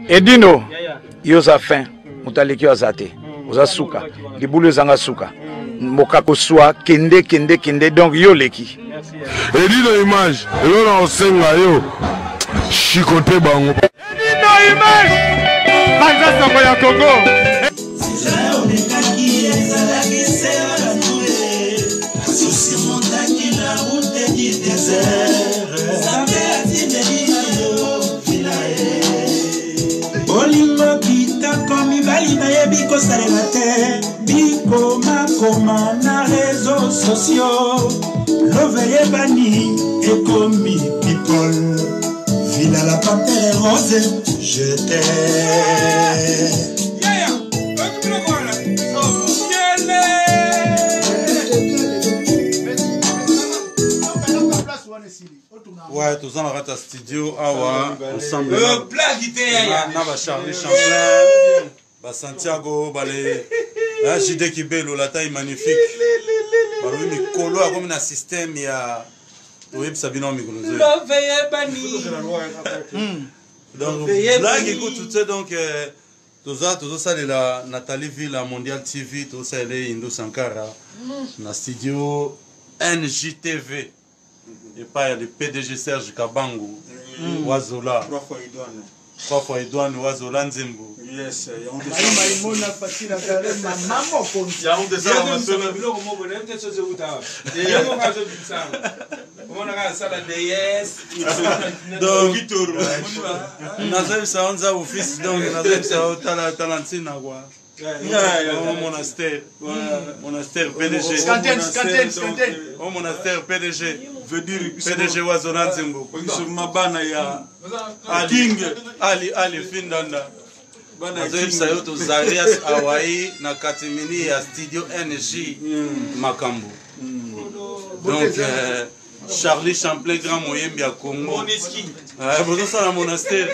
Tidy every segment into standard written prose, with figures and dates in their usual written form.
Edino, yoza fin, mutaleki azate, oza suka, libulu zanga suka, mokako swa, kende, donc yo leki. Edino image, yo na osenga yo, chikote bango. Edino image, banza sango ya Congo. Olingo kita komi bali na yebi ko salela te biko makoma na réseaux sociaux loveye bani ekomi people Villa la panthère rose je t'aime. Ouais, tous en rata studio, awa, ensemble. Na Charlie Champlain, Santiago, JD Kibelo, la taille magnifique. Mikolo a comme un système, il y a. Oui, Sabino Mikolo. Donc, blague, écoute, tout ça, donc, tout ça, la Nathalie Ville, la Mondial TV, tout ça, elle est Indo Sankara, na studio NJTV. Et pas le PDG Serge Kabangu, Wazola. 3 fois Edouane, Wazola Nzembo. Yes, monastère PDG. Au monastère PDG. PDG Wazola Nzembo. Ali Findanda. Sayoto Zarias Hawaii na Katimini ya Studio NJ Makambo. Donc Charlie Champlain Grand Moyembi à Congo. Vous ça la monastère.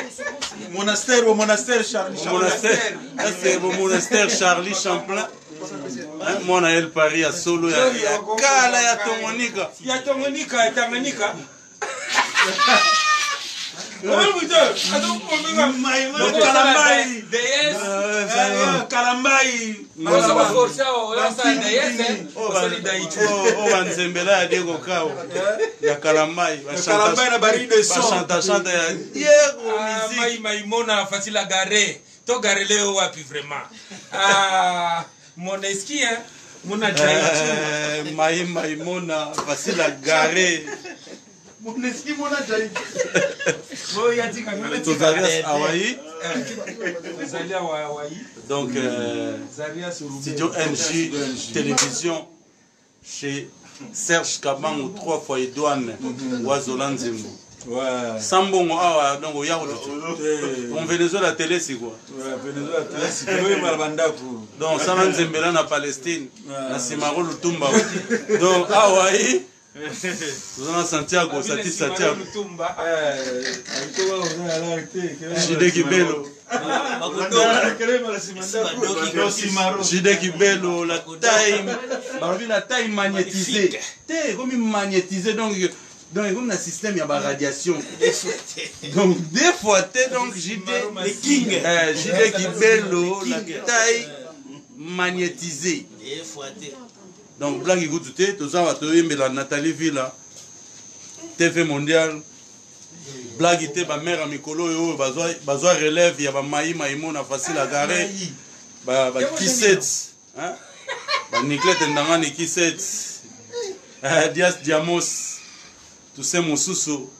Monastère Charlie Champlain. C'est le monastère Charlie Champlain. Moi na El Paris à Solo ya kala ya Tanganyika. Ya Tanganyika. Donc, Studio NJ Télévision chez Serge Kabangu 3 fois Edouane Wazola Nzembo. Sambongo awa donc on Venezuela télé c'est quoi? Venezuela télé c'est donc ça Nzembela na Palestine na Simaro Lutumba. Donc awa nous allons Santiago, Santiago. JD Kibelo. JD Kibelo, la taille magnétisée. Comme magnétisée, donc comme un système, il y a la radiation. Donc, des fois, donc JD Kibelo, la taille magnétisée. Donc, blague écoute, tout ça va te mais la Nathalie Villa, TV Mondial, blague était ma mère à Mikolo, bazoa relève, il y a Maïmo, na facile à garer, Kisset, Niclette Ndangani Kisset, Dias Diamos, tout ça mon sous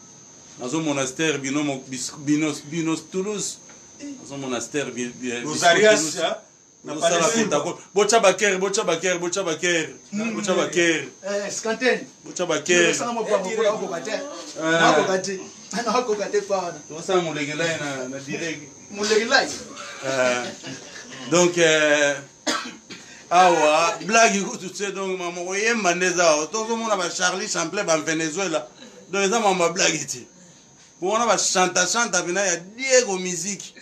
dans un monastère, Binos Toulouse, dans un monastère, Toulouse. Bocha Baker. Scanten. Bocha Baker. Donc, awa, blague, tout ça, donc, maman, oui, Mandeza, tout le monde a Charlie Champlain, en Venezuela. Donc, ça, maman, blague, pour on a chante, il y a Diego musique.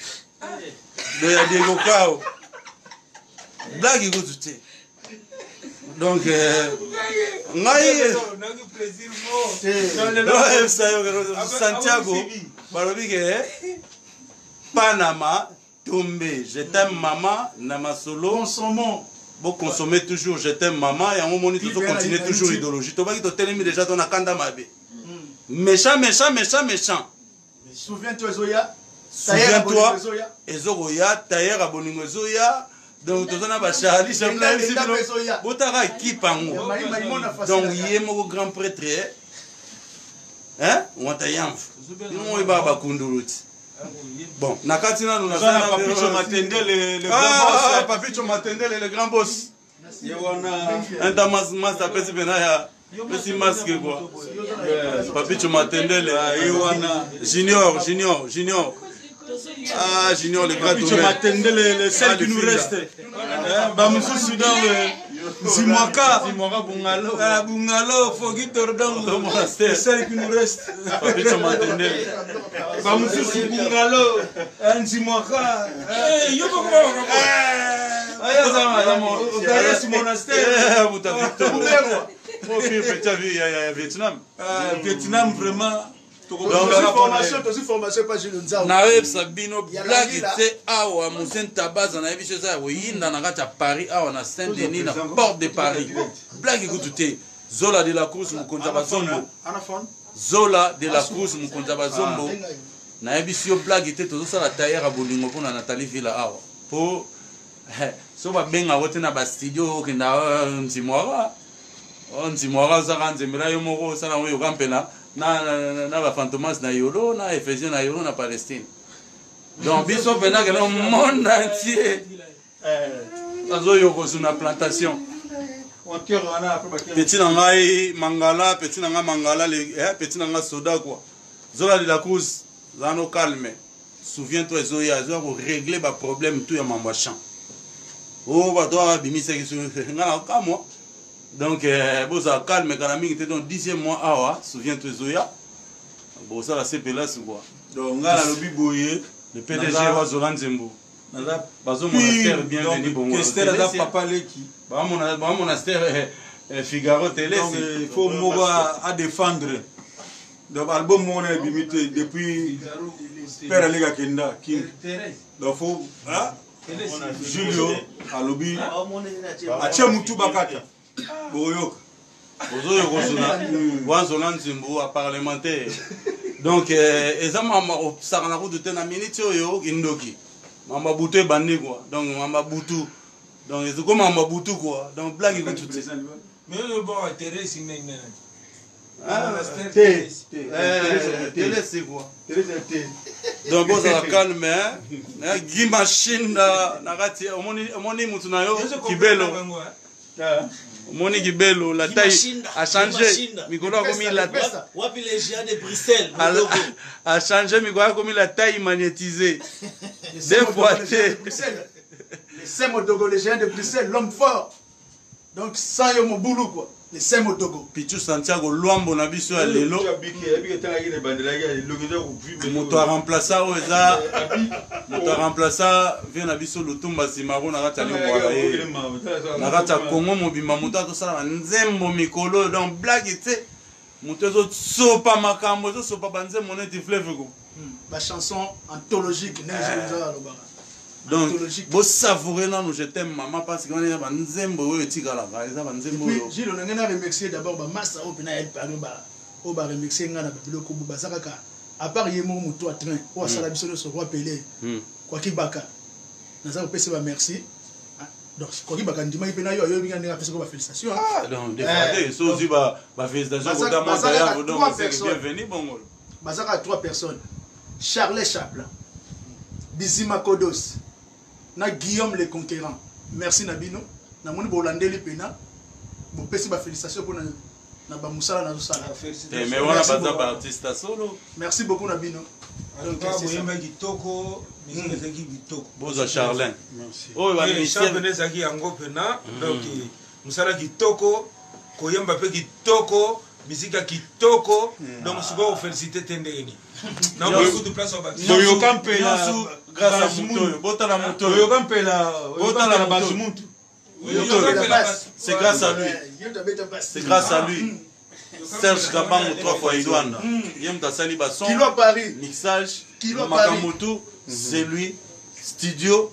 Il y a Diego Kao. Blague écoute donc Santiago Panama, tombé. Je t'aime maman, nama solo. Consommons. Bon, consommer toujours, je t'aime maman, et à un moment donné, tu continuer toujours l'idéologie. Tu vas te déjà ton akanda mabe. Méchant, méchant, méchant, méchant. Souviens-toi, Zoya. Souviens-toi, Ezoya, Tayer Aboningo Zoya. Donc, tu as Charlie, j'aime la vie. Botara qui pango. Donc, il y a mon grand prêtre. Hein? On t'a yam. On est baba kunduruti. Bon, Nakatina nous a Papicho Matendele, le grand boss. Ah, Papicho Matendele, le grand boss. Un damas mas à petit benaya. Petit masque quoi. Papicho Matendele. Junior. Ah, Junior, le grand Papicho Matendele, celle qui nous reste. Bamoussou Soudan, Zimwaka Bungalo. Bungalo, Fogui Tordon, le monastère. Celle qui nous reste. Papicho Matendele. Bamoussou Bungalo, Zimwaka. Vietnam vraiment. Naeb Sabino blague te awa musen tabaza na ebicho za oyinda na kati ya Paris awa na Saint-Denis na porte de Paris. Blague écoutez, Zola de la Cruz mukonza bazombo. Zola de la Cruz mukonza bazombo. Na ebicho blague te tozo sala tailleur abolingo pona Nathalie Villa awa. Po so ba benga wote na ba studio kinda Nzimwara za kanzemela yo moko sala yo kampena. Na ba fantomas na yolo na Ephésiens na yolo na Palestine. Donc biso pena que le monde entier azo yoko sur la plantation. Petit nanga mangala, petit nanga mangala petit nanga soda quoi. Zola de la Cruz, zano calme. Souviens-toi Zoya, pour régler ba problème tout ya mambachan. Oh ba doit bimisa ki sur ngana ka moi. Donc, boza calme, Kanami était dans le 10e mois, awa, souviens-toi, Zoya. Bon, ça, la CPLA, c'est quoi? Donc, le PDG wa Zolan Zembo. Bazo monastère, bienvenue pour moi. Kester a papa Leki. Mon monastère, Figaro Télé. Il faut moi à défendre. Donc, album, on a limité depuis Père Alega Kenda. Donc, il faut. Julio, à lobby. À Tchemutu Bakata. Boyoka. Zolan Zembo, à parlementaire. Donc, ezama sarana ko de tena minute yo indoki. Mamba Boutou bandi quoi. Donc Mamba Boutou. Donc c'est comme Mamba Boutou quoi. Donc blague ko tout ça. Mais le bon intérêt c'est nene. Télé c'est quoi? Donc bon ça calme hein. Gi machine na kati omoni mutu na yo kibelo. Moni Gibelo, la taille a changé. Mikolo a commis la taille. Wapi les géants de Bruxelles. A changé, Mikolo a commis la taille magnétisée. Deux fois. Les Semodogo, les géants de Bruxelles, l'homme fort. Donc, sans yomo boulou quoi. Les Semodogo. Pichu Santiago, Luambo Nabiso à Lelo. Moto a remplacé Oza. Moto a remplacé vient Nabiso Lutumba Simaro Narata Limorae. Narata Kongo Mobima Moto to sala nzembo mikolo donc blague était. Moto zo sopa makambo zo sopa banze monete fleuve go. La chanson anthologique Nenzo Lobara. Donc, vous savourez nous, je t'aime maman parce qu'on est dans un zembo et tigala. Gilles, on a remercié d'abord Massa Opena El Paruba. On va remercier Ngana Biloko Bubazaka. À part Yemo Moutou à train, ou à Salabison se roi Pelé, Kwaki Baka. Nous avons fait merci. Donc, Kwaki Baka, dis-moi, il peut y avoir une félicitation. Ah, donc, des fois, aussi, félicitations, bienvenue, bon. Bazaka, 3 personnes. Charles Chaplin, Bizima Kodos. Na Guillaume le Conquérant. Merci Nabino. Na moni bolande le pena. Bon pesi ba félicitations pour na ba musala na sala. Mais on a pas d'artiste artiste solo. Merci beaucoup Nabino. Donc boyemba kitoko, musique zaki kitoko. Boza Charlin. Merci. Oh ba musicien zaki yango pena. Donc musala kitoko, koyemba pe kitoko, musique kitoko. Donc souvent féliciter tendeni. Na beaucoup de place au bâtiment. Boyoka mpela grâce à Mutoyo. Bota la Mutoyo. Boyoka mpela, bota la Bazumuntu. C'est grâce à lui. C'est grâce à lui. Serge Kabango 3 fois Idouane. Yem Tassali Basson. Kilo Paris. Mixage. Makamoto, c'est lui, studio,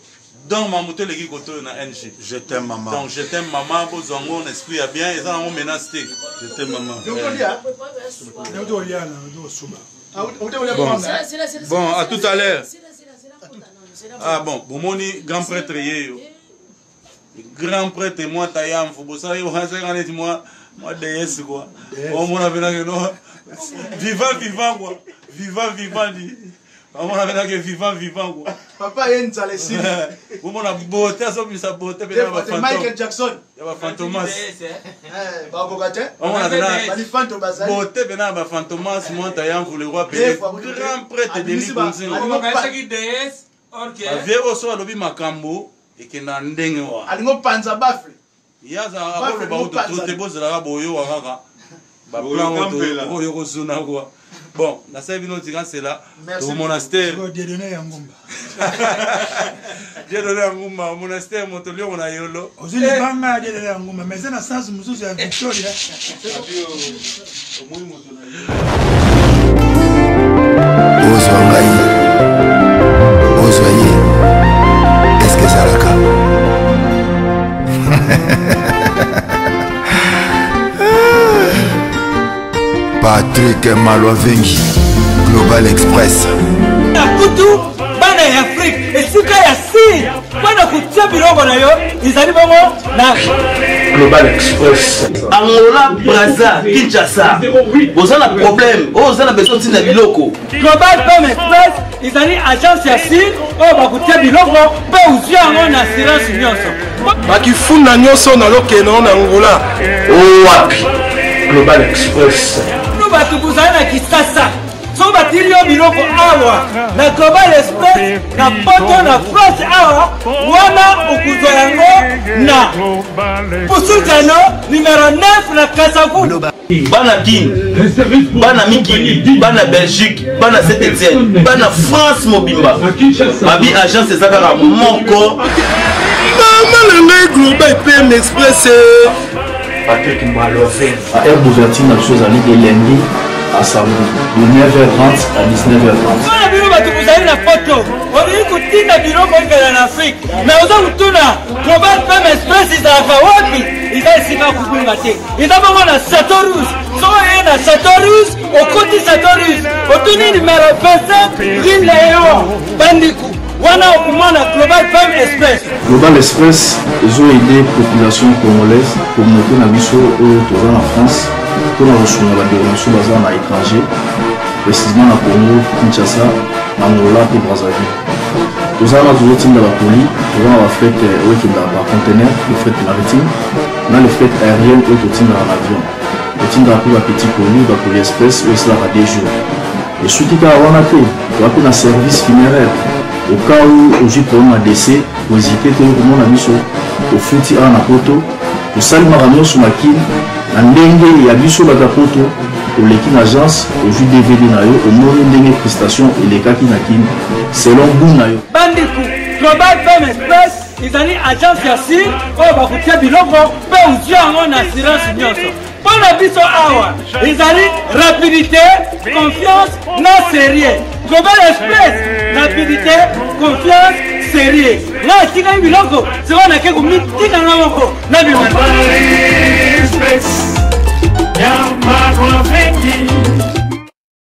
donc Mamoto les Goto na NG. Je t'aime maman. Donc je t'aime maman, beau zongo, esprit à bien, et ça on menace. Je t'aime maman. Bon, à tout à l'heure. Ah bon, Bomoni, grand prêtre, grand prêtre, moi, Tayam, Fobosa, moi, DS, quoi. On m'a vu vivant, quoi. Vivant, dit. On m'a vu vivant, quoi. Papa, il y a une salle ici. Vous m'en avez beauté, ça, mais ça beauté, mais il y a Michael Jackson. Il y a Fantomas. On m'a vu Fantomas. Beauté, mais là, Fantomas, moi, Tayam, vous le roi, grand prêtre de l'Ikonzi. Vieux aussi, on a vu Makambo, et qui n'a ndenge wa. Alingo panza bafle. Yaza akolo ba uto trote bozela boyo wakaka. Ba plan auto oyo kozuna kwa. Bon, na sa bino tika c'est là au monastère. Dieu donné Ngumba. Dieu donné Ngumba, monastère motolio on a yolo. Ozili banga Dieu donné Ngumba, mais c'est na sens mususu ya Victoria. Est-ce que ça la Patrick Malovengi, Global Express. Nakutu bana ya Afrique esika ya si bana kutia biloko na yo izali bongo na Global Express. Angola, Brazza, Kinshasa. Vous avez un problème, vous avez besoin de biloko. Global Femme Express izali agence ya si o bakutia biloko pe uzia ngo na assurance nyonso. bakifunda nyonso na lokeno na Angola. Oh wapi? Global Express. Nous batu buzali na Kisasa. So batilio biloko awa na Global Express na poto na France awa wana okuzwa yango na Pusutano numéro 9 na Kasavu. Bana Guinée, Bana Mikili, Bana Belgique, Bana Saint-Etienne, Bana France Mobimba. Mabi agence ezaka moko. Maman le Global PM Express. Patrick Malovengi. À Air Bouvertine, la chose allait de lundi à samedi, de 9h30 à 19h30. Voilà, biro batu buzali na photo. Oli kutinda biro kwa na Afrique. Na uza kutuna Global Femme Express izaka wapi? Izali sika kubunga te. Izaba na Satorus. So na Satorus, okoti Satorus. Otuni numéro 25, Green Léon, Bandiku. Wana okumana Global Femme Express. Global Express, ils ont aidé la population congolaise, communauté na biso au en France, pour la reçu la déronation basée à l'étranger, précisément na Congo, Kinshasa, Angola et Brazzaville. Nous avons toujours été dans la poli, nous avons fait un conteneur, le fret maritime, on a le fret aérien et le dans l'avion. Le team de la petite poli, la poli express, où cela va des jours. Et ce qui est à fait, on a fait un service funéraire. Au cas où j'ai pour un décès, vous hésitez que vous avez mis au fouti à Napoto, au salut Maramio sur ma kin, à Ndenge et à Bisso Batapoto, au l'équipe agence, au jus DVD Nayo, au monde Ndenge prestation et les kaki Nakin, selon Bounayo. Bandiku, Global Femme Express, ils ont agence Yassir, au Bakutia Biloko, peu ou Dieu en assurance nyonso. Pour la biso awa, ils ont rapidité, confiance, non sérieux. Global Express, rapidité, confiance, sérieux. Là, si vous avez un biloko, c'est qu'on a quelque chose de Global Express,